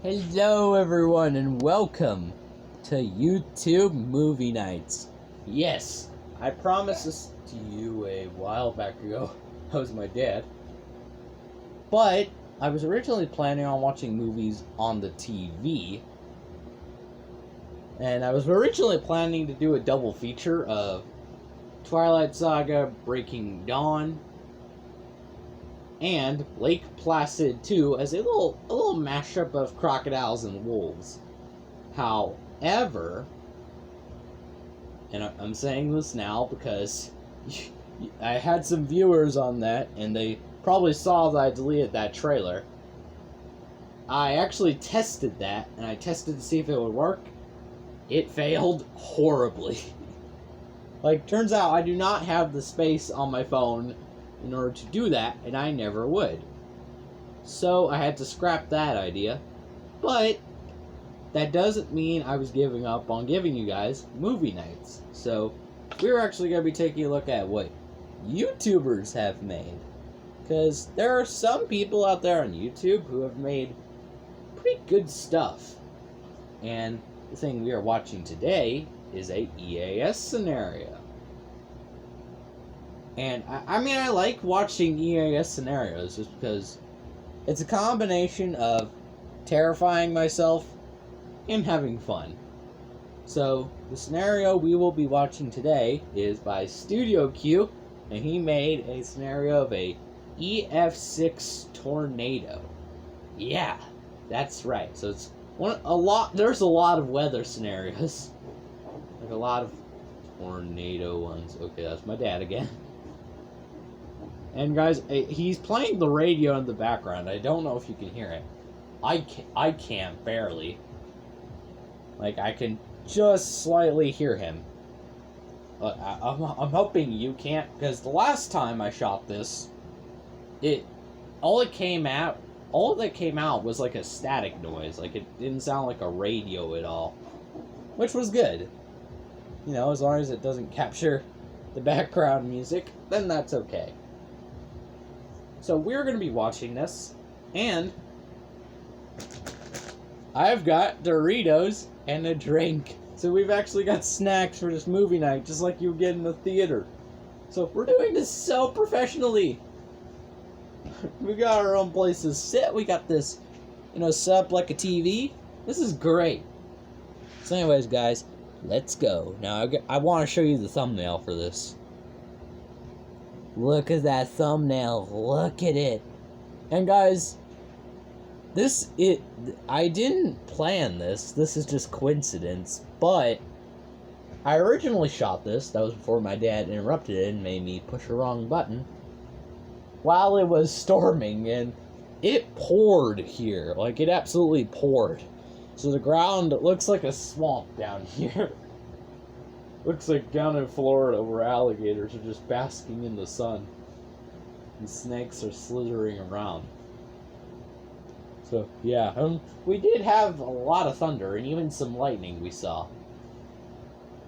Hello everyone and welcome to YouTube Movie Nights. Yes, I promised this to you a while back ago. That was my dad. But I was originally planning on watching movies on the TV. And I was originally planning to do a double feature of Twilight Saga, Breaking Dawn, and Lake Placid 2 as a little mashup of Crocodiles and Wolves. However, and I'm saying this now because I had some viewers on that and they probably saw that I deleted that trailer. I actually tested that and I tested to see if it would work. It failed horribly. Turns out I do not have the space on my phone in order to do that, and I never would. So I had to scrap that idea. But that doesn't mean I was giving up on giving you guys movie nights. So we're actually going to be taking a look at what YouTubers have made. Because there are some people out there on YouTube who have made pretty good stuff. And the thing we are watching today is a EAS scenario. And, I like watching EAS scenarios just because it's a combination of terrifying myself and having fun. So, the scenario we will be watching today is by Studio Q, and he made a scenario of a Ef6 tornado. Yeah, that's right. So it's there's a lot of weather scenarios. Like a lot of tornado ones. Okay, that's my dad again. And guys, he's playing the radio in the background. I don't know if you can hear it. I can't, barely. I can just slightly hear him. I'm hoping you can't, because the last time I shot this, all that came out was like a static noise. It didn't sound like a radio at all. Which was good. You know, as long as it doesn't capture the background music, then that's okay. So we're going to be watching this, and I've got Doritos and a drink. So we've actually got snacks for this movie night, just like you would get in the theater. So we're doing this so professionally. We got our own place to sit. We got this, set up like a TV. This is great. So anyways, guys, let's go. Now, I want to show you the thumbnail for this. Look at that thumbnail. Look at it. And guys, I didn't plan this. This is just coincidence. But I originally shot this. That was before my dad interrupted it and made me push the wrong button. While it was storming, and it poured here. It absolutely poured. So the ground looks like a swamp down here. Looks like down in Florida where alligators are just basking in the sun. And snakes are slithering around. So, yeah. We did have a lot of thunder and even some lightning we saw.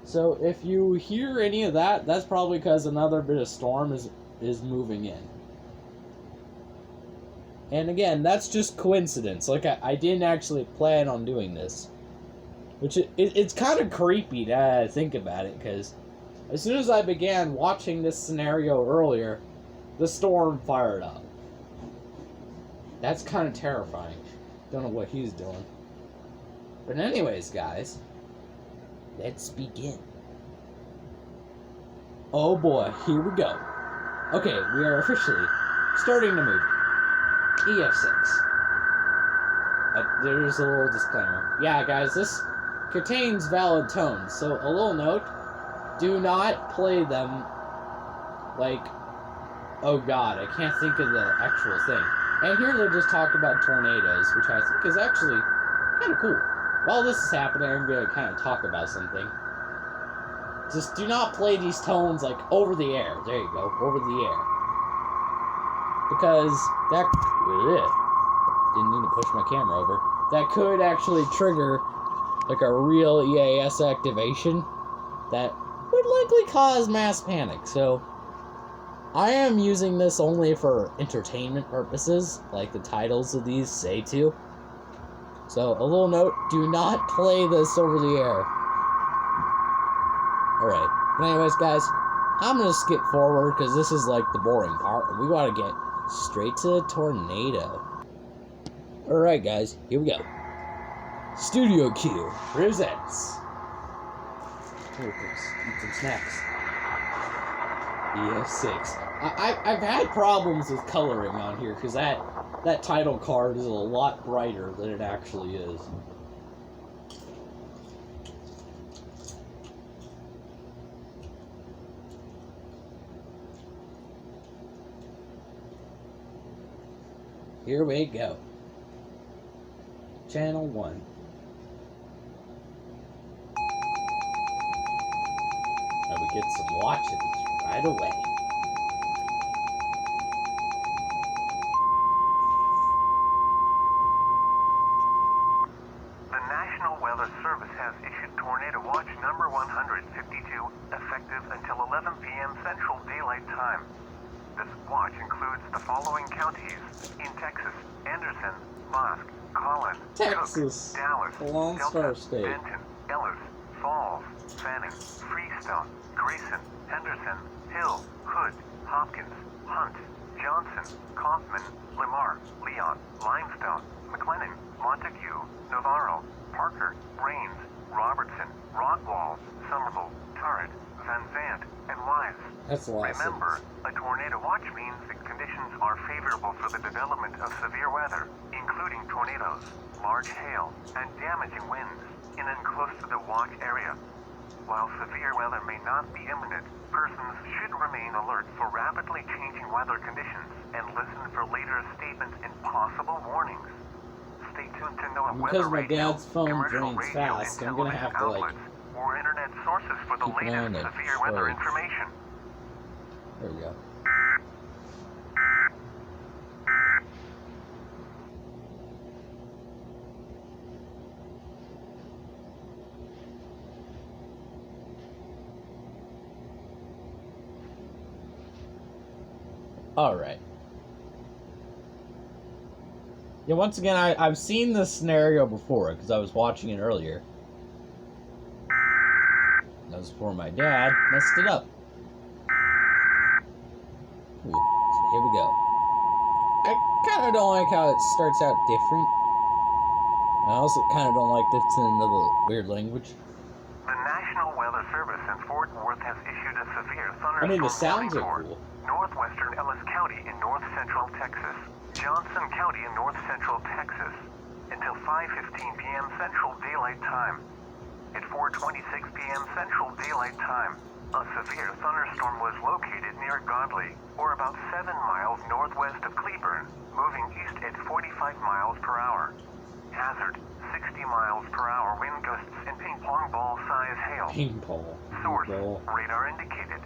So, if you hear any of that, that's probably because another bit of storm is moving in. And again, that's just coincidence. I didn't actually plan on doing this. Which, it's kind of creepy to think about it, because as soon as I began watching this scenario earlier, the storm fired up. That's kind of terrifying. Don't know what he's doing. But anyways, guys, let's begin. Oh boy, here we go. Okay, we are officially starting the movie. Ef6. There's a little disclaimer. Yeah, guys, this contains valid tones, so a little note, do not play them oh god, I can't think of the actual thing. And here they're just talking about tornadoes, which I think is actually kind of cool. While this is happening, I'm going to kind of talk about something. Just do not play these tones over the air. There you go, over the air. Because that didn't need to push my camera over. That could actually trigger a real EAS activation that would likely cause mass panic. So I am using this only for entertainment purposes, like the titles of these say to. So, a little note, do not play this over the air. Alright, but anyways, guys, I'm gonna skip forward because this is like the boring part, and we gotta get straight to the tornado. Alright, guys, here we go. Studio Q presents. Oh, eat some snacks. Ef6. I've had problems with coloring on here because that title card is a lot brighter than it actually is. Here we go. Channel 1. And we get some watching right away. The National Weather Service has issued Tornado Watch number 152, effective until 11 p.m. Central Daylight Time. This watch includes the following counties in Texas: Anderson, Bosque, Collin, Texas, Cook, Dallas, the Lone Star State. Benton, Ellis, Falls, Fanning, Freestone, Grayson, Henderson, Hill, Hood, Hopkins, Hunt, Johnson, Kaufman, Lamar, Leon, Limestone, McLennan, Montague, Navarro, Parker, Rains, Robertson, Rodwall, Somerville, Tarrant, Van Zandt, and Wise. That's a lot. Remember, a tornado watch means that conditions are favorable for the development of severe weather, including tornadoes, large hail, and damaging winds in and close to the watch area. While severe weather may not be imminent, persons should remain alert for rapidly changing weather conditions and listen for later statements and possible warnings. Stay tuned to know Because weather my radio, dad's phone commercial drains radio, fast, and I'm gonna have to like outlets, or internet sources for the keep an eye on latest it. severe weather Storage. information. There we go. Alright. Yeah, once again, I've seen this scenario before, because I was watching it earlier. That was before my dad messed it up. Ooh, so here we go. I kind of don't like how it starts out different. I also kind of don't like that it's in another weird language. The National Weather Service in Fort Worth has issued a severe thunderstorm I mean, the sounds warning are for cool. northwestern Ellis County in north-central Texas, Johnson County in north-central Texas, until 5:15 p.m. Central Daylight Time. At 4:26 p.m. Central Daylight Time, a severe thunderstorm was located near Godley, or about 7 miles northwest of Cleburne, moving east at 45 miles per hour. Hazard, 60 miles per hour wind gusts and ping-pong ball-size hail. Ping-pong. Source, radar indicated.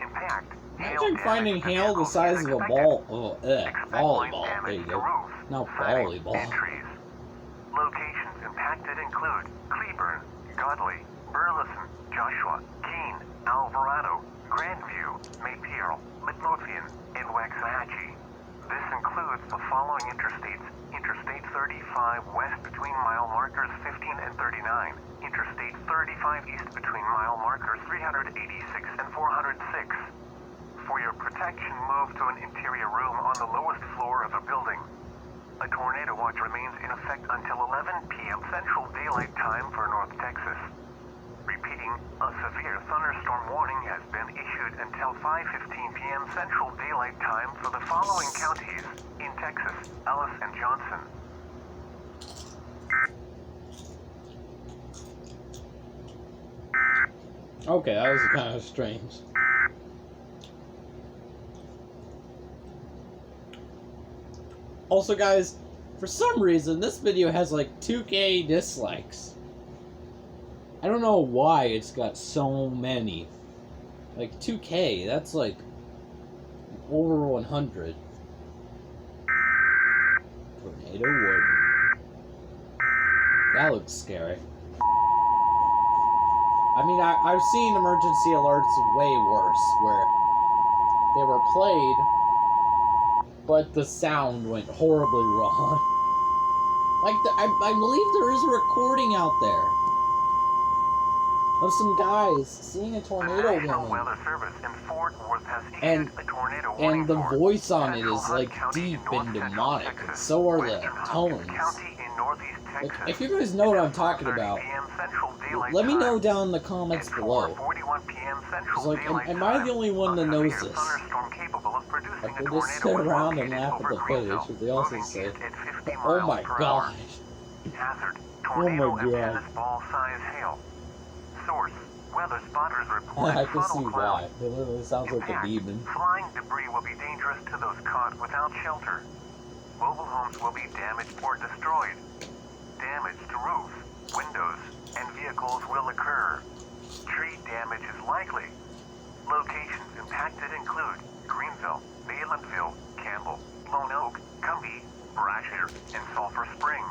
Impact, hail Imagine finding damage to hail the vehicles size is of a expected. ball. Oh, Expect volleyball. light There damage you to go. roofs, Not siding, volleyball. and trees. Locations impacted include Cleburne, Godley, Burleson, Joshua, Keene, Alvarado, Grandview, Maypierre, Midlothian, and Waxahachie. This includes the following interstates: Interstate 35 west between mile markers 15 and 39, Interstate 35 east between mile markers 386 and 406. For your protection, move to an interior room on the lowest floor of a building. A tornado watch remains in effect until 11 p.m. Central Daylight Time for North Texas. Repeating, a severe thunderstorm warning has been issued until 5:15 p.m. Central Daylight Time for the following counties in Texas: Ellis and Johnson. Okay, that was kind of strange. Also, guys, for some reason, this video has like 2K dislikes. I don't know why it's got so many. Like 2K, that's like over 100. Tornado warning. That looks scary. I mean, I've seen emergency alerts way worse, where they were played, but the sound went horribly wrong. Like, I believe there is a recording out there of some guys seeing a The tornado National warning, Weather Service in Fort Worth has issued and a tornado warning and the for voice on it Central is Hunt like County deep in north and central demonic, Texas, and so are the Western Hopkins tones. County in northeast Like, Texas. if you guys know what I'm talking 4:30 about, p.m. Central Daylight let me know Time. down in the comments At below. 4:41 p.m. Central It's like, Daylight am I Time, the only one that a knows severe this? thunderstorm capable of producing Like, a they just tornado sit was around and located laugh over at the footage, Greenville, but they also moving say, east at 50 oh miles my per hour. god. Hazard: Oh tornado my and god. tennis ball size hail. Source: weather spotters reported I can see funnel why. clouds. It literally sounds like a Impact: demon. flying debris will be dangerous to those caught without shelter. Mobile homes will be damaged or destroyed. Damage to roofs, windows, and vehicles will occur. Tree damage is likely. Locations impacted include Greenville, Valentville, Campbell, Lone Oak, Cumbie, Brasher, and Sulphur Springs.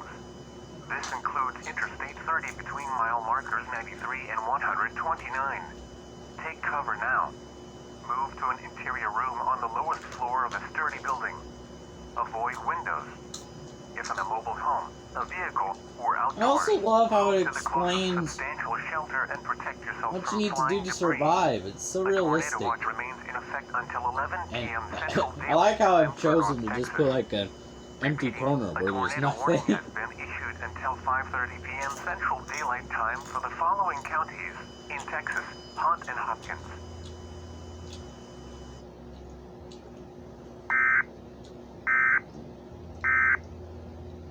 This includes Interstate 30 between mile markers 93 and 129. Take cover now. Move to an interior room on the lowest floor of a sturdy building. Avoid windows. If in a mobile home, a vehicle, or I outdoors, also love how it move to the closest explains substantial shelter and protect yourself what from you need to flying do to debris. survive. It's so A tornado realistic. watch remains in effect until 11 And p.m. Central I like how Daylight I've Time chosen for to North just Texas. put like an empty Repeating, corner a where there's tornado warning nothing. has been issued until 5:30 p.m. Central Daylight Time for the following counties in Texas: Hunt and Hopkins.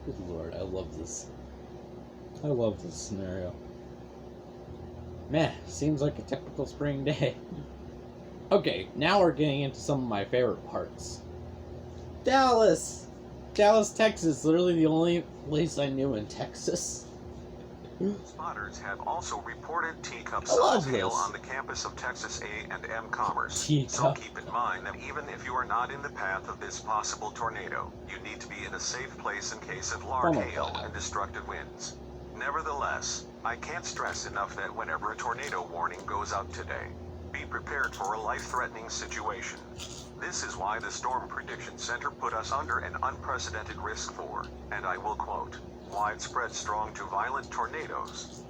Good lord, I love this. I love this scenario. Man, seems like a typical spring day. Okay, now we're getting into some of my favorite parts. Dallas! Dallas, Texas, literally the only place I knew in Texas. Spotters have also reported teacup I love size hail this. on the campus of Texas A&M Commerce. So Teacup. keep in mind that even if you are not in the path of this possible tornado, you need to be in a safe place in case of large Oh my hail God. and destructive winds. Nevertheless, I can't stress enough that whenever a tornado warning goes out today, be prepared for a life-threatening situation. This is why the Storm Prediction Center put us under an unprecedented risk for, and I will quote, widespread strong to violent tornadoes.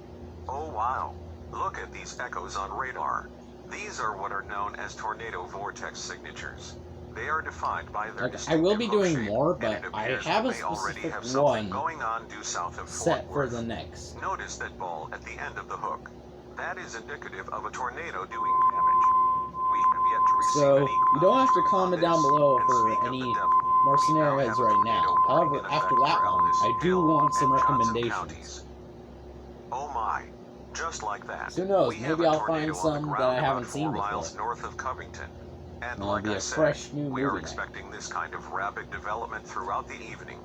Oh wow, look at these echoes on radar. These are what are known as tornado vortex signatures. They are defined by their Like, I will be doing distinctive more, look shape, but and it I appears have a we may already specific have something one going on due south of set Fort for Worth. the next. Notice that ball at the end of the hook. That is indicative of a tornado doing damage. We have yet to receive So, any you don't have to on comment this. down below And for speak of any the devil, more we now scenarios have a right tornado now. warning However, in after effect that for one, Ellis, I do Hill, want some and Johnson recommendations. counties. Oh my. Just like that. Who knows, We have maybe a I'll find tornado on the some that ground I about haven't seen 4 miles before. north of Covington. And It'll like be I a said, fresh new we are movie night. expecting this kind of rapid development throughout the evening.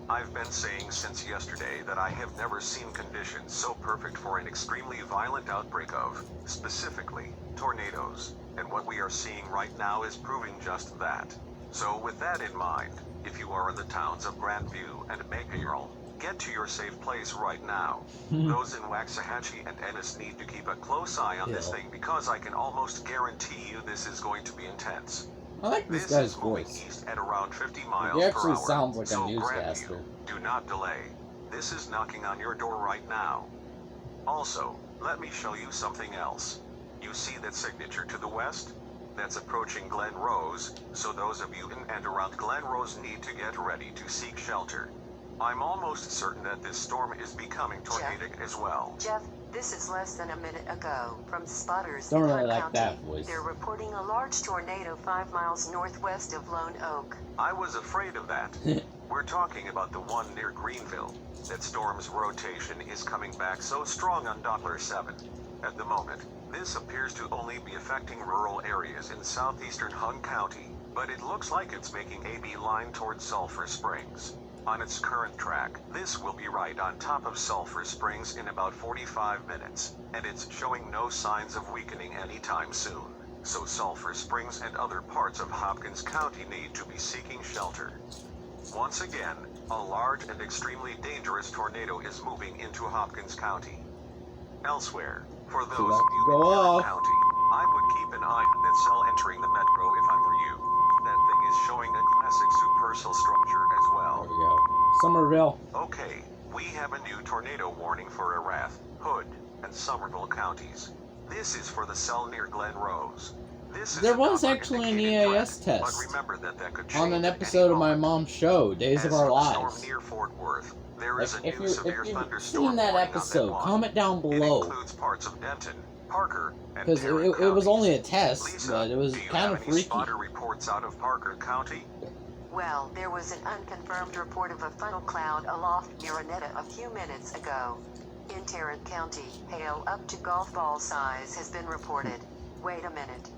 I've been saying since yesterday that I have never seen conditions so perfect for an extremely violent outbreak of, specifically, tornadoes, and what we are seeing right now is proving just that. So with that in mind, if you are in the towns of Grandview and Maypierre, get to your safe place right now. Those in Waxahachie and Ennis need to keep a close eye on this Hill. thing because I can almost guarantee you this is going to be intense. I like this This guy's is moving voice. east at around 50 miles He per actually hour. sounds like a So newscaster. Grandview, do not delay. This is knocking on your door right now. Also, let me show you something else. You see that signature to the west? That's approaching Glen Rose, so those of you in and around Glen Rose need to get ready to seek shelter. I'm almost certain that this storm is becoming tornadic as well. Jeff, this is less than a minute ago from spotters Don't in really Hunt like County. that voice. They're reporting a large tornado 5 miles northwest of Lone Oak. I was afraid of that. We're talking about the one near Greenville. That storm's rotation is coming back so strong on Doppler 7. At the moment, this appears to only be affecting rural areas in southeastern Hunt County, but it looks like it's making a beeline towards Sulphur Springs. On its current track, this will be right on top of Sulphur Springs in about 45 minutes, and it's showing no signs of weakening anytime soon. So Sulphur Springs and other parts of Hopkins County need to be seeking shelter. Once again, a large and extremely dangerous tornado is moving into Hopkins County. Elsewhere, for those of you Go in Tarrant off. County, I would keep an eye on that cell entering the metro if I were you. That thing is showing a classic supercell structure as There well. we go. Somerville. Okay, We have a new tornado warning for Arath, Hood, and Somerville counties. This is for the cell near Glen Rose. This is There a was actually an non-indicated EAS threat, test but remember that could on change an at episode any of my moment. mom's show, Days As of for Our the storm Lives. near Fort Worth, there Like, is a if new you've severe thunderstorm seen that warning on episode, line. comment down It below. includes parts of Denton, Parker, and Because Tarrant it was counties. only a test, Lisa, but it was do you kind have of any freaky. spotter reports out of Parker County? Well, there was an unconfirmed report of a funnel cloud aloft near Aneta a few minutes ago. In Tarrant County, hail up to golf ball size has been reported. Wait a minute.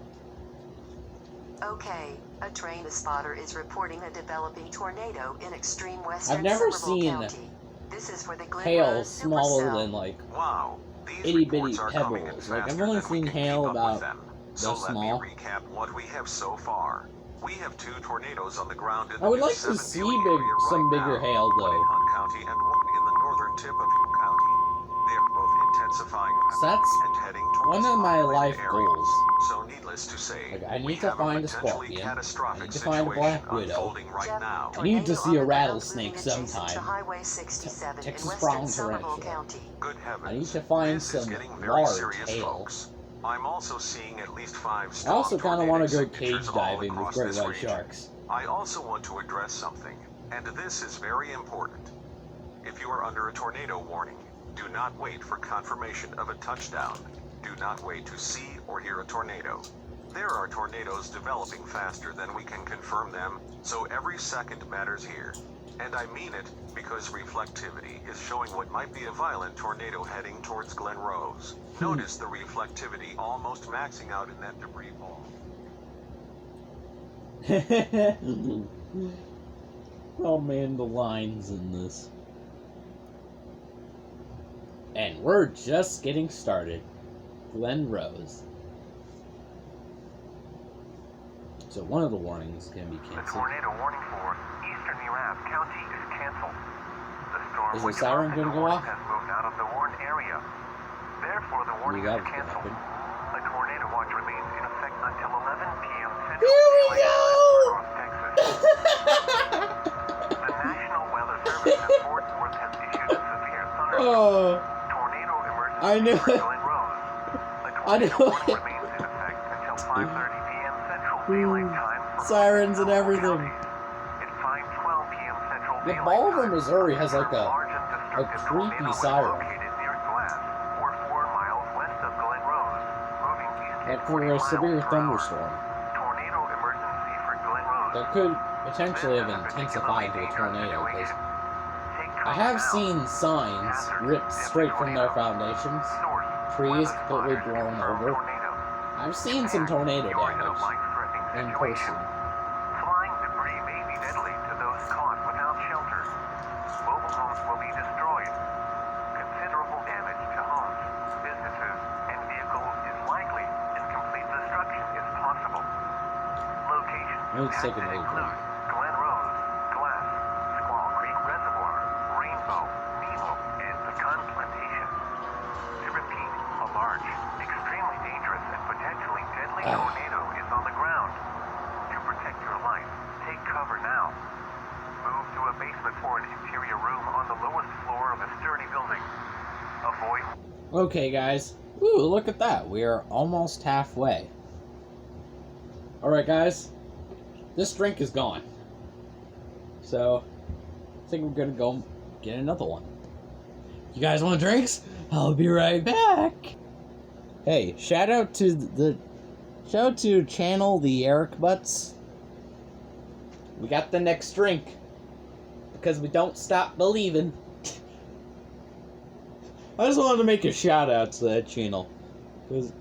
Okay, a train spotter is reporting a developing tornado in extreme western I've never Somerville seen County. This is for the Glen Hail Rose smaller supercell. than, like, Wow, these itty bitty reports are coming in pebbles. Like, I've faster only than we seen can hail keep up about with them. So this let small. me recap what we have so far. We have 2 tornadoes on the ground in I would the like to New see Seven big, area some right bigger now. hail, One though. in Hunt County and one in the northern tip of Hill County. They are both intensifying So that's and heading towards one of my populated life areas. goals. So needless to say, Like, I we need to have find a potentially scorpion. catastrophic I need to find a situation black widow. unfolding right Jeff, now. I need to tornado see on a the ground rattlesnake moving adjacent sometime. to Highway 67 Texas in western brown Somerville tarantula. County. Good heavens. I need to find This is some getting very large serious, hail. folks. I'm also seeing at least 5 I strong also kind of want to go tornadic cage signatures all diving with across great this white region. sharks. I also want to address something, and this is very important. If you are under a tornado warning, do not wait for confirmation of a touchdown. Do not wait to see or hear a tornado. There are tornadoes developing faster than we can confirm them, so every second matters here. And I mean it, because reflectivity is showing what might be a violent tornado heading towards Glen Rose. Notice the reflectivity almost maxing out in that debris ball. Oh man, the lines in this. And we're just getting started. Glen Rose. So one of the warnings can be The canceled. tornado warning for eastern Erath County is canceled. The storm Is the which siren erupted gonna go north off? has moved out of the warned area. Therefore, the warning that is was gonna canceled. happen. The tornado watch remains in effect until 11 p.m. Central Here we Daylight go! Time across Texas. The National Weather Service in Fort Worth has issued a severe thunderstorm Oh, tornado emergency I knew for it. Glen Rose. The I knew tornado warning it. remains in effect until 5:30 p.m. Central Daylight Time for Sirens and all everything. counties. At 5:12 p.m. Central The Daylight Bolivar, Time, Missouri has like large and destructive creepy tornado was siren. located near Glass, or 4 miles west of Glen Rose, moving east at like for 40 a miles severe per hour. thunderstorm. Tornado emergency for Glen Rose. That could potentially have This is a intensified to a particularly tornado, dangerous because situation. Take I have cover seen now. signs Hazard ripped if straight the from their tornado. foundations. Source, Trees weather completely spotters blown confirm over. tornado. I've seen some tornado You are in a damage life-threatening in situation. person. Flying debris may be deadly to those caught without shelter. Mobile homes will be destroyed. Considerable damage to homes, businesses, and vehicles is likely, and complete destruction is possible. Locations Let's take impacted another include Glen Rose, Glass, Squaw Creek Reservoir, Rainbow, Nemo, and Pecan Plantation. To repeat, a large, extremely dangerous, and potentially deadly tornado is on the ground. To protect your life, take cover now. Move to a basement or an interior room on the lowest floor of a sturdy building. Avoid. Okay, guys. Ooh, look at that. We are almost halfway. Alright, guys. This drink is gone. So, I think we're gonna go get another one. You guys want drinks? I'll be right back. Hey, shout out to channel the Eric Butts. We got the next drink. Because we don't stop believing. I just wanted to make a shout out to that channel. Because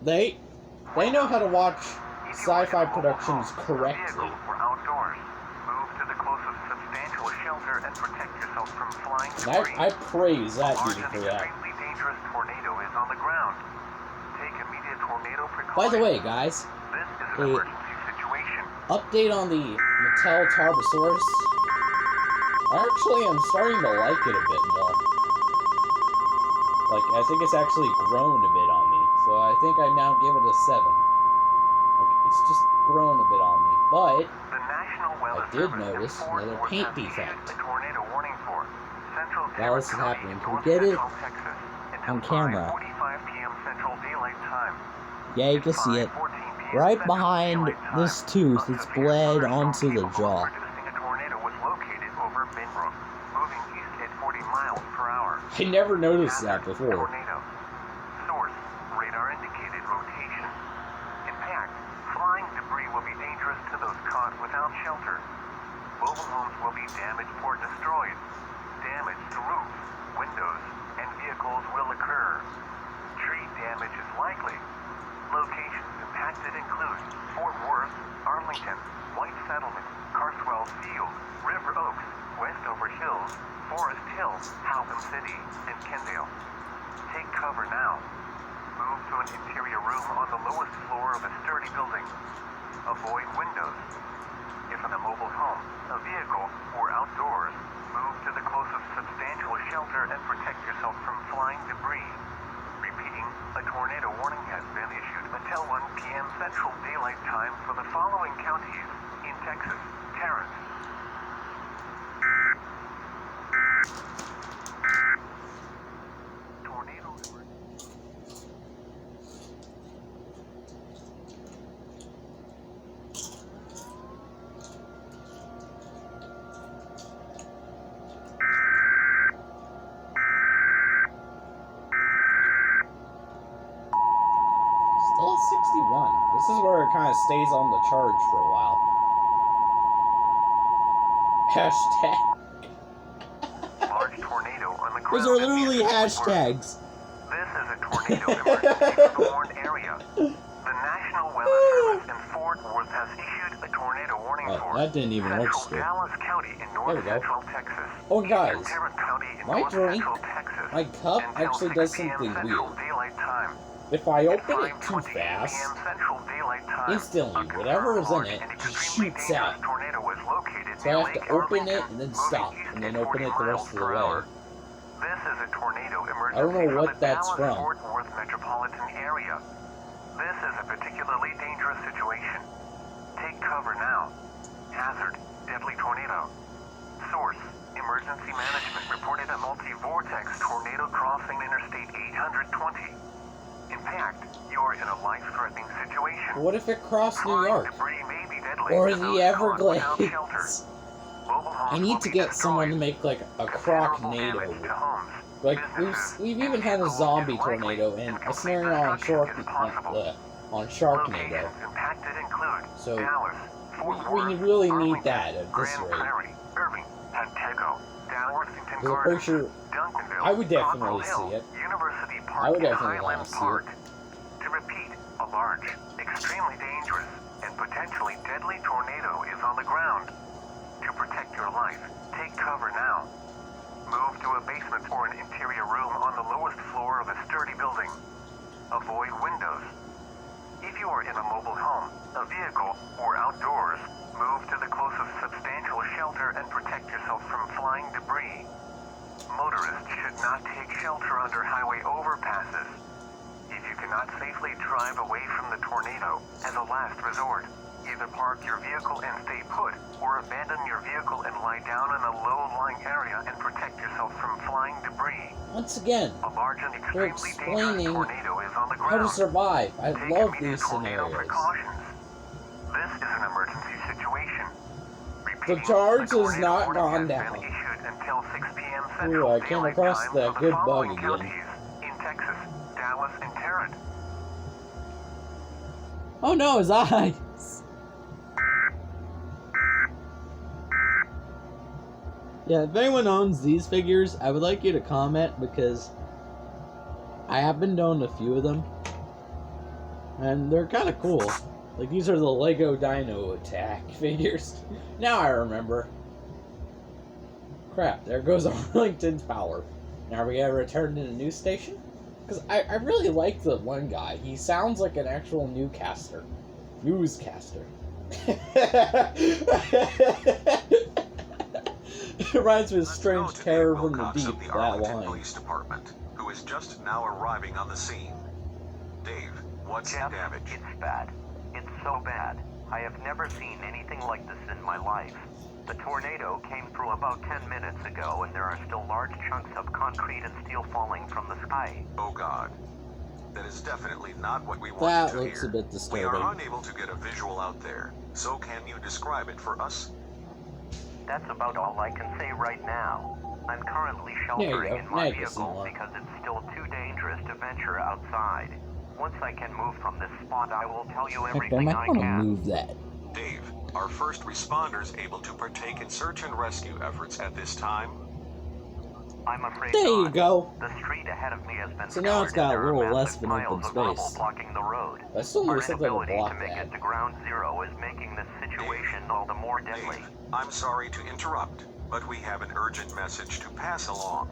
they know how to watch sci-fi productions correctly. Or outdoors. Move to the closest substantial shelter and protect yourself from flying debris. I praise that Large dude and for that. extremely dangerous tornado is on the ground. Take immediate tornado precautions. By the way, guys, This is an emergency situation. update on the Mattel Tarbosaurus. Actually, I'm starting to like it a bit more. Like, I think it's actually grown a bit on me. So I think I now give it a 7. Like, it's just grown a bit on me. But The National Weather I did Service in notice Fort another Worth paint has issued defect. a tornado warning for Central while this is happening. Can we get it on camera? 5:45 p.m. Central Daylight Time. Yeah, you can see it. Right behind this tooth, it's bled onto the jaw. Producing a tornado was located over Binbrook, moving east at 40 miles per hour. I never noticed that before. Tornado. Source, radar indicated rotation. Impact, flying debris will be dangerous to those caught without shelter. Mobile homes will be damaged or destroyed. Damage to roofs, windows, and vehicles will occur. Tree damage is likely. Locations impacted include Fort Worth, Arlington, White Settlement, Carswell Field, River Oaks, Westover Hills, Forest Hill, Halcombe City, and Kendale. Take cover now. Move to an interior room on the lowest floor of a sturdy building. Avoid windows. If in a mobile home, a vehicle, or outdoors, move to the closest substantial shelter and protect yourself from flying debris. Repeating, a tornado warning has been issued until 1 p.m. Central Daylight Time for the following counties in Texas: Tarrant, tornado emergency. Still at 61. This is where it kind of stays on the charge for a while. Hashtag. Large tornado on the ground. Those are literally hashtags. This is a tornado emergency warned area. The National Weather Service in Fort Worth has issued a tornado warning Oh, for that didn't even Central register. Dallas County in There we north go. central Texas. Oh, guys, Tarrant County in my north drink, central Texas. my cup until actually 6 does p.m. something Central weird. Daylight Time. If I At open it too 5:20 fast, p.m. Central Daylight Time, instantly, a whatever is in large it and just extremely shoots dangerous out. tornado was located So I near have to Lake open it Arlington, and then moving stop, east and then at open 40 it the rest of the miles per way. hour. This is a tornado emergency I don't know for what the that's from. Dallas-Fort Worth metropolitan area. This is a particularly dangerous situation. Take cover now. Hazard, deadly tornado. Source, emergency management reported a multi-vortex tornado crossing Interstate 820. Impact, you're in a life-threatening situation. What if it crossed New Flying York? debris may be deadly Or to the those caught without shelter. Everglades? Mobile homes I will need to be get someone to destroyed. make like a Considerable crocnado. damage to homes, Like businesses, we've even had a vehicles zombie is likely, tornado and and a complete scenario on destruction is possible. Sharknado. Locations impacted include So, Dallas, Fort we Worth, really need Arlington, that at this Grand rate. Prairie, Irving, Pantego, Dalworthington I'm pretty Gardens, sure Duncanville, I would definitely Cockrell see it. Hill, University Park, I would and definitely Highland want to see Park. it. To repeat, a large, extremely dangerous, and potentially deadly tornado is on the ground. To protect your life, take cover now. Move to a basement or an interior room on the lowest floor of a sturdy building. Avoid windows. If you are in a mobile home, a vehicle, or outdoors, move to the closest substantial shelter and protect yourself from flying debris. Motorists should not take shelter under highway overpasses. If you cannot safely drive away from the tornado, as a last resort, either park your vehicle and stay put, or abandon your vehicle and lie down in a low-lying area and protect yourself from flying debris. Once again, A large and they're extremely dangerous explaining tornado is on the how to ground. survive. I Take love immediate these tornado scenarios. precautions. This is an emergency situation. The Repeating, charge a has tornado not warning gone has down. been issued until 6 p.m. Ooh, Central I came Daylight across Time that for good the bug following again. counties in Texas, Dallas, and Tarrant. Oh no, his eyes! Yeah, if anyone owns these figures, I would like you to comment because I have been doing a few of them. And they're kind of cool. Like, these are the Lego Dino Attack figures. Now I remember. Crap, there goes Arlington's power. Now are we gonna return to the news station? Because I really like the one guy. He sounds like an actual newscaster. It reminds me of Let's Strange go to Terror Dave from the Wilcox Deep, of the that Arlington line. Police Department, who is just now arriving on the scene. Dave, what's the Jeff, damage? it's bad. It's so bad. I have never seen anything like this in my life. The tornado came through about 10 minutes ago, and there are still large chunks of concrete and steel falling from the sky. Oh God. That is definitely not what we That wanted to looks hear. a bit We disturbing. are unable to get a visual out there, so can you describe it for us? That's about all I can say right now. I'm currently There you sheltering go. in Now my you can see vehicle more. because it's still too dangerous to venture outside. Once I can move from this spot, I will tell you Heck, I everything might I want to can. move that. Dave, are first responders able to partake in search and rescue efforts at this time? I'm afraid There you not. go. The street ahead of me has been So now it's scoured, got and a there are little less massive of an open piles of rubble space. blocking the road. I still need Our something to inability block to make that. it to ground zero is making this situation all the more deadly. Dave, I'm sorry to interrupt, but we have an urgent message to pass along.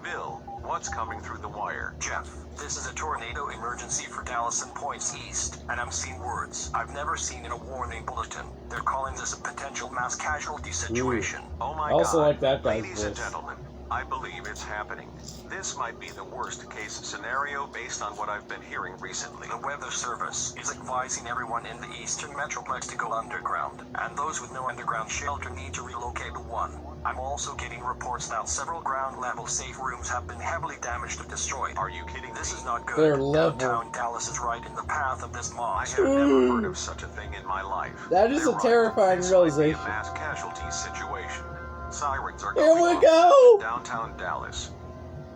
Bill, what's coming through the wire? Jeff, this is a tornado emergency for Dallas and points east, and I'm seeing words I've never seen in a warning bulletin. They're calling this a potential mass casualty situation. Oh my I also God. like that guy's Ladies and voice. gentlemen, I believe it's happening. This might be the worst case scenario based on what I've been hearing recently. The Weather Service is advising everyone in the eastern metroplex to go underground, and those with no underground shelter need to relocate to one. I'm also getting reports that several ground-level safe rooms have been heavily damaged or destroyed. Are you kidding This me? is not good. They're level. Downtown Dallas is right in the path of this I mob. have never heard of such a thing in my life. That is They're a right. terrifying This might be realization. a mass casualty situation. Sirens are Here going we off go! in downtown Dallas.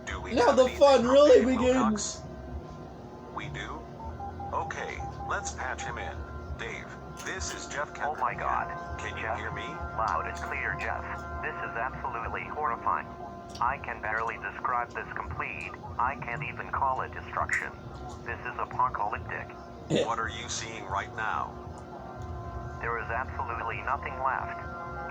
Do we Now have the anything fun from really Dave begins. Wilcox? We do? Okay, let's patch him in. Dave, this is Jeff Oh Kemper. my God. Can you Jeff? hear me? Loud and clear, Jeff. This is absolutely horrifying. I can barely describe this complete. I can't even call it destruction. This is apocalyptic. What are you seeing right now? There is absolutely nothing left.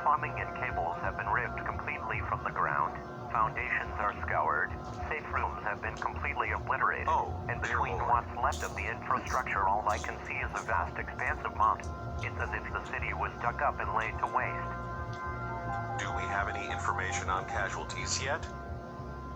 Plumbing and cables have been ripped completely from the ground. Foundations are scoured. Safe rooms have been completely obliterated. Oh, and dear between Lord. what's left of the infrastructure, all I can see is a vast expanse of mud. It's as if the city was dug up and laid to waste. Do we have any information on casualties yet?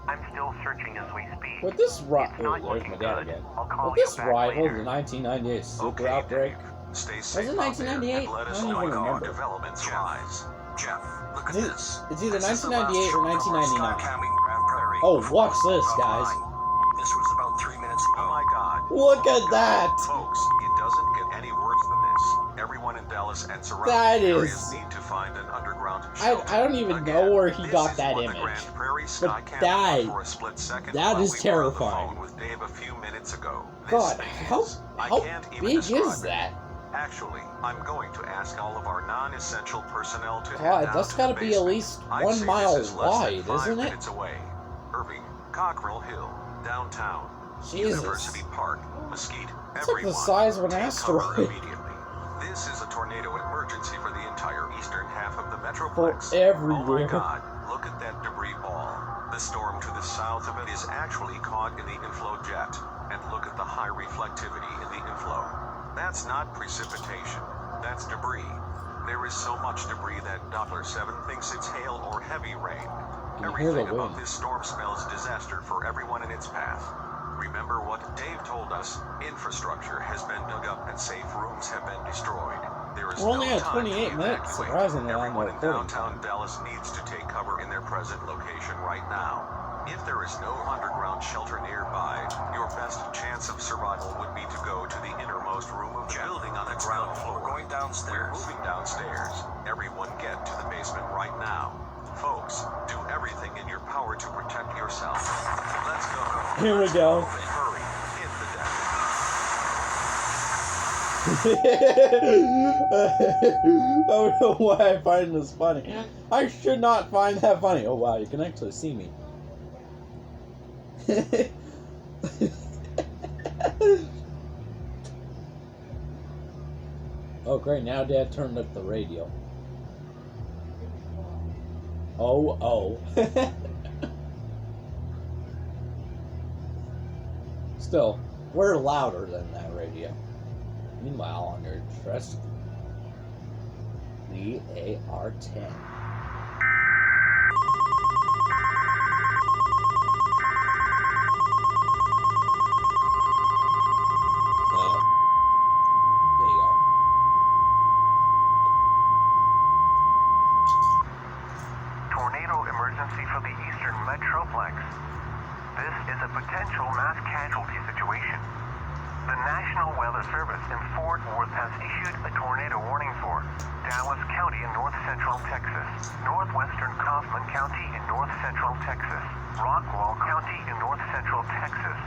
I'm still searching as we speak. With this It's rifle, not there's looking my dad good. again. I'll call With you this back rifle, later. the 1998 Super Okay, Outbreak. Dave. Stay safe it out 1998? there and let us I don't know even how remember. developments Jeff. rise. Jeff, look at It's this. it's either This is the 1998 last or shot from our 1999. Skycamming Grand Prairie Oh, before watch we this, broke guys. offline. This was about 3 minutes ago. Oh my God. Look Oh at my God. that! Folks, it doesn't get any worse than this. Everyone in Dallas and surrounding That areas is- need to find an underground I shelter. don't even Again, know where he this got is that what the image. Grand Prairie But Sky Cam that- for a split second that while is we were terrifying. on the phone with Dave a few minutes ago. This God, is- I how can't even big describe is it. that? Actually, I'm going to ask all of our non-essential personnel to head God, down that's to gotta the be at basement. least I'd 1 say mile this is less than wide, 5 isn't it? minutes away. Irving, Cockrell Hill, downtown. Jesus. University Park, Mesquite, It's like the everyone, size of an take cover asteroid. immediately. This is a tornado emergency for the entire eastern half of the For metroplex. everywhere. Oh my God, look at that debris ball. The storm to the south of it is actually caught in the inflow jet. And look at the high reflectivity in the inflow. That's not precipitation, that's debris. There is so much debris that Doppler 7 thinks it's hail or heavy rain. You hear the Everything about wind. this storm spells disaster for everyone in its path. Remember what Dave told us, infrastructure has been dug up and safe rooms have been destroyed. There is We're only no at time 28 to minutes, evacuate. surprisingly, on the Everyone in recording downtown time. Dallas needs to take cover in their present location right now. If there is no underground shelter nearby, your best chance of survival would be to go to the innermost room of the Jeff, building on the let's ground go. floor. We're going We're downstairs. moving downstairs. Everyone get to the basement right now. Folks, do everything in your power to protect yourself. Let's go. Here we go. Hurry, hit the deck. I don't know why I find this funny. I should not find that funny. Oh wow, you can actually see me. Oh great, now Dad turned up the radio. Oh. Still, we're louder than that radio. Meanwhile, on your trust, the AR-10. There you go. This is a potential mass casualty situation. The National Weather Service in Fort Worth has issued a tornado warning for Dallas County in north-central Texas, northwestern Kaufman County in north-central Texas, Rockwall County in north-central Texas,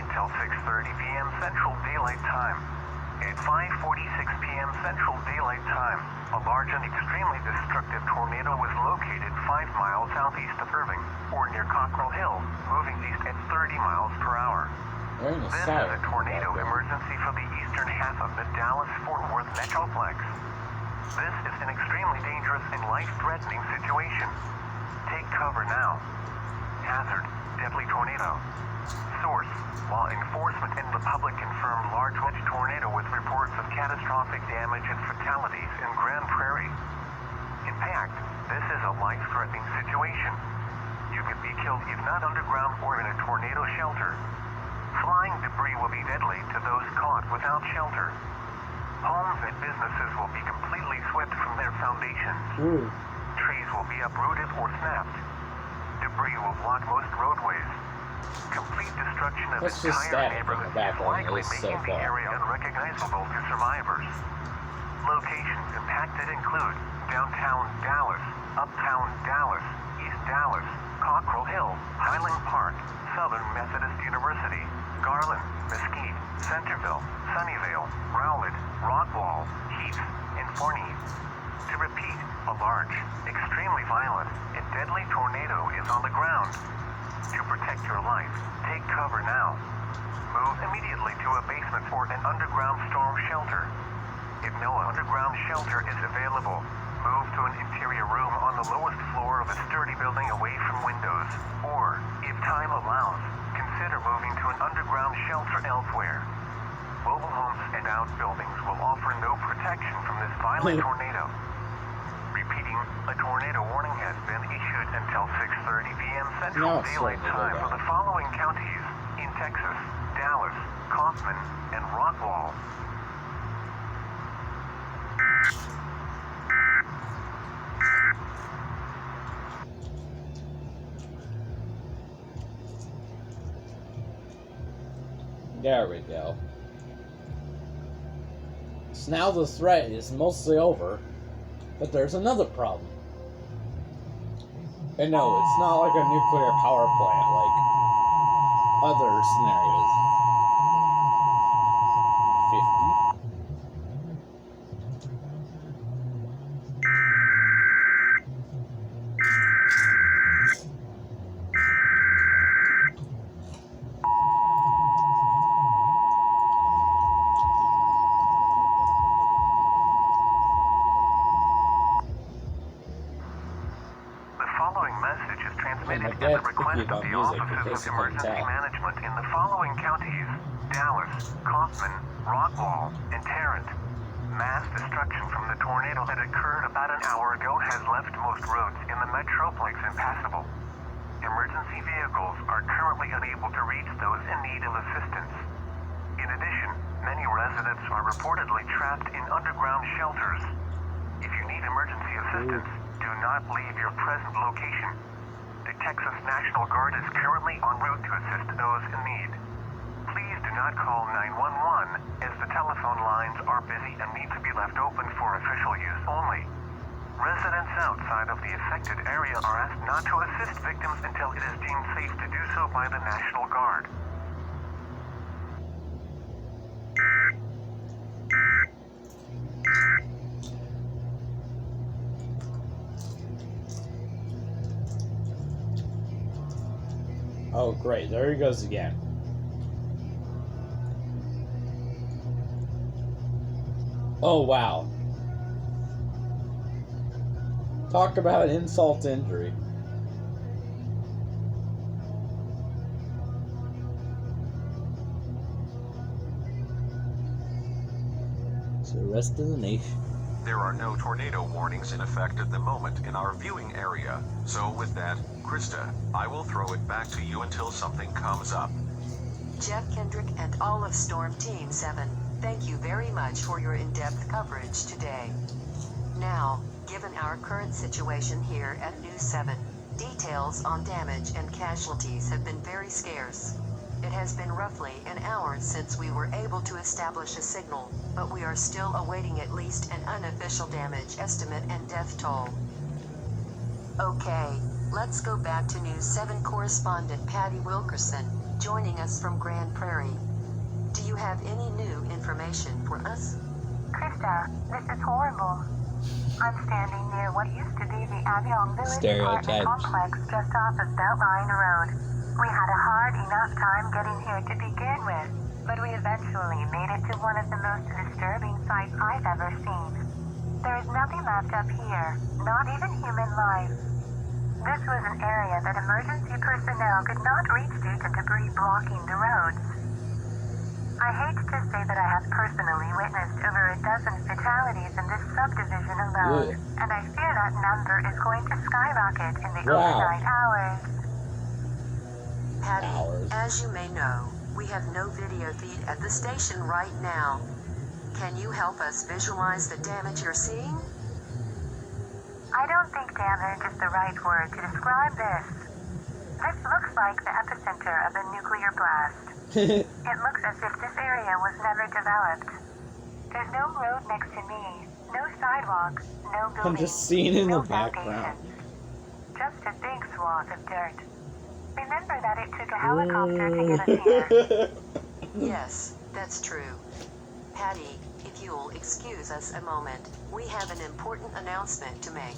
until 6:30 p.m. Central Daylight Time. At 5:46 p.m. Central Daylight Time, a large and extremely destructive tornado was located 5 miles southeast of Irving, or near Cockrell Hill, moving east at 30 miles per hour. They're in the This south. is a tornado emergency for the eastern half of the Dallas-Fort Worth Metroplex. This is an extremely dangerous and life-threatening situation. Take cover now. Hazard, deadly tornado. Source, law enforcement and the public confirm large wedge tornado with reports of catastrophic damage and fatalities in Grand Prairie. Impact, this is a life-threatening situation. You could be killed if not underground or in a tornado shelter. Flying debris will be deadly to those caught without shelter. Homes and businesses will be completely swept from their foundations. Ooh. Trees will be uprooted or snapped. Debris will block most roadways. Complete destruction of That's just entire static in the neighborhoods is background, likely at least so making the far. area unrecognizable to survivors. Locations impacted include downtown Dallas, uptown Dallas, East Dallas, Cockrell Hill, Highland Park, Southern Methodist University, Garland, Mesquite, Centerville, Sunnyvale, Rowlett, Rockwall, Heath, and Forney. To repeat, a large, extremely violent, and deadly tornado is on the ground. To protect your life, take cover now. Move immediately to a basement or an underground storm shelter. If no underground shelter is available, move to an interior room on the lowest floor of a sturdy building away from windows. Or, if time allows, consider moving to an underground shelter elsewhere. Mobile homes and outbuildings will offer no protection from this violent tornado. Repeating, a tornado warning has been issued until 6:30 p.m. Central No, it's Daylight certainly Time not. for the following counties in Texas: Dallas, Kaufman, and Rockwall. There we go. So now the threat is mostly over, but there's another problem. And no, it's not like a nuclear power plant like other scenarios. 50. Transmitted my at the dad's request picky of about the music, in Offices case of you couldn't Emergency tell. Management in the following counties: Dallas, Kaufman, Rockwall, and Tarrant. Mass destruction from the tornado that occurred about an hour ago has left most roads in the Metroplex impassable. Emergency vehicles are currently unable to reach those in need of assistance. In addition, many residents are reportedly trapped in underground shelters. If you need emergency assistance, do not leave your present location. The Texas National Guard is currently en route to assist those in need. Please do not call 911, as the telephone lines are busy and need to be left open for official use only. Residents outside of the affected area are asked not to assist victims until it is deemed safe to do so by the National Guard. Oh, great. There he goes again. Oh, wow. Talk about insult to injury. So the rest of the nation. There are no tornado warnings in effect at the moment in our viewing area, so with that, Krista, I will throw it back to you until something comes up. Jeff Kendrick and all of Storm Team 7, thank you very much for your in-depth coverage today. Now, given our current situation here at News 7, Details on damage and casualties have been very scarce. It has been roughly an hour since we were able to establish a signal, but we are still awaiting at least an unofficial damage estimate and death toll. Okay, let's go back to News 7 correspondent Patty Wilkerson, joining us from Grand Prairie. Do you have any new information for us? Krista, this is horrible. I'm standing near what used to be the Avion Village Stereotypes. apartment complex just off of Beltline Road. We had a hard enough time getting here to begin with, but we eventually made it to one of the most disturbing sights I've ever seen. There is nothing left up here, not even human life. This was an area that emergency personnel could not reach due to debris blocking the roads. I hate to say that I have personally witnessed over a dozen fatalities in this subdivision alone, and I fear that number is going to skyrocket in the Wow. overnight hours. Patty, Hours. as you may know, we have no video feed at the station right now. Can you help us visualize the damage you're seeing? I don't think damage is the right word to describe this. This looks like the epicenter of a nuclear blast. It looks as if this area was never developed. There's no road next to me, no sidewalk, no buildings. I'm just seeing in no the background. foundations. Just a big swath of dirt. Remember that it took a helicopter to get us here. Yes, that's true. Patty, if you'll excuse us a moment, we have an important announcement to make.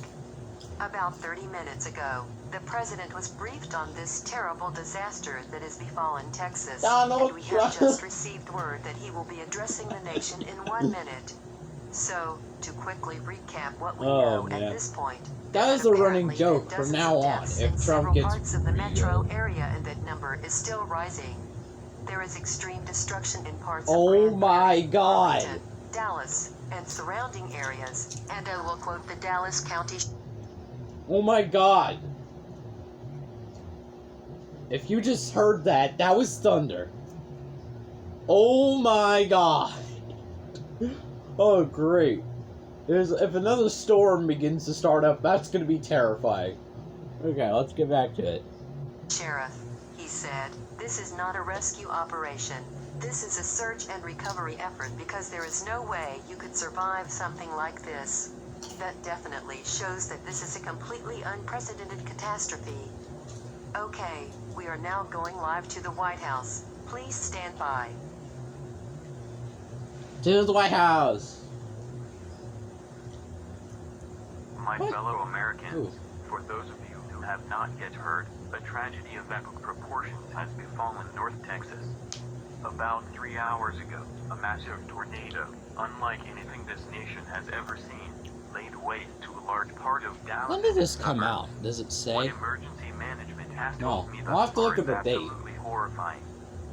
About 30 minutes ago, the president was briefed on this terrible disaster that has befallen Texas, Donald and we have Trump. just received word that he will be addressing the nation in 1 minute. So, to quickly recap what we know man. at this point, That there is have a running apparently joke been from dozens now of on. deaths If in Trump several gets parts of the metro real. area, and that number is still rising. There is extreme destruction in parts of Oh Grand my Prairie, God. Arlington, Dallas, and surrounding areas, and I will quote the Dallas County. Oh my God. If you just heard that, that was thunder. Oh my God. Oh great. If another storm begins to start up, that's gonna be terrifying. Okay, let's get back to it. Sheriff, he said, this is not a rescue operation. This is a search and recovery effort because there is no way you could survive something like this. That definitely shows that this is a completely unprecedented catastrophe. Okay, we are now going live to the White House. Please stand by. To the White House. My What? fellow Americans, Ooh. for those of you who have not yet heard, a tragedy of epic proportions has befallen North Texas. About 3 hours ago, a massive tornado, unlike anything this nation has ever seen, laid waste to a large part of Dallas. When did this and come suburbs. out? Does it What say? emergency management has No, told me I'll thus have to look far at the is date. absolutely horrifying.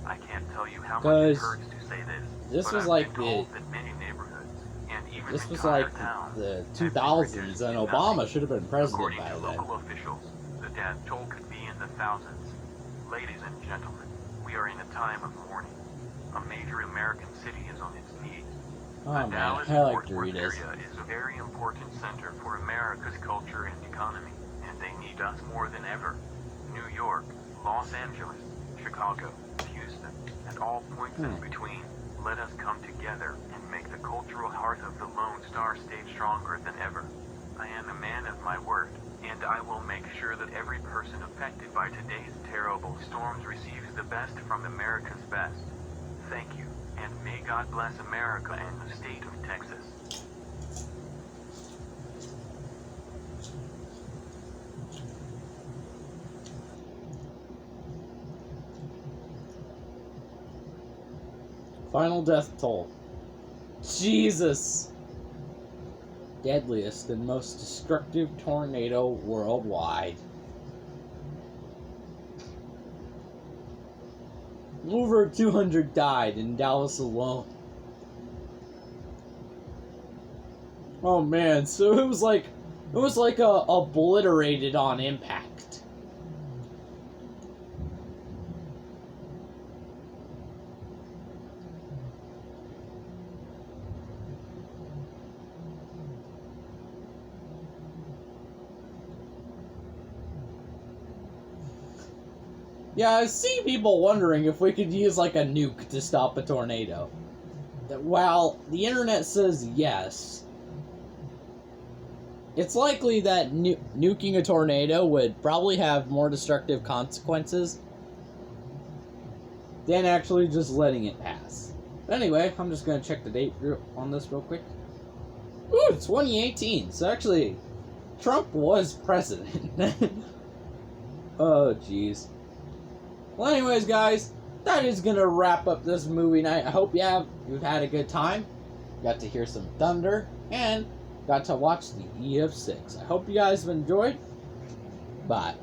I can't tell you how much 'Cause it hurts to say this, this but was I've like been told that many neighborhoods and even This was entire like towns the have been 2000s, reduced and to Obama nothing. should have been president According by to then. local officials, the death toll could be in the thousands. Ladies and gentlemen, we are in a time of mourning. A major American city is on its knees. Oh The man, Dallas I like Fort Worth Doritos. area is a very important center for America's culture and economy, and they need us more than ever. New York, Los Angeles, Chicago, Houston, and all points in between, let us come together and make the cultural heart of the Lone Star State stronger than ever. I am a man of my word, and I will make sure that every person affected by today's terrible storms receives the best from America's best. Thank you, and may God bless America and the state of Texas. Final death toll. Jesus! Deadliest and most destructive tornado worldwide. Over 200 died in Dallas alone. Oh man, so it was like obliterated on impact. Yeah, I've seen people wondering if we could use like a nuke to stop a tornado. While the internet says yes, it's likely that nuking a tornado would probably have more destructive consequences than actually just letting it pass. But anyway, I'm just going to check the date on this real quick. Ooh, it's 2018, so actually, Trump was president. Oh, jeez. Well, anyways, guys, that is going to wrap up this movie night. I hope you've had a good time, got to hear some thunder, and got to watch the Ef6. I hope you guys have enjoyed. Bye.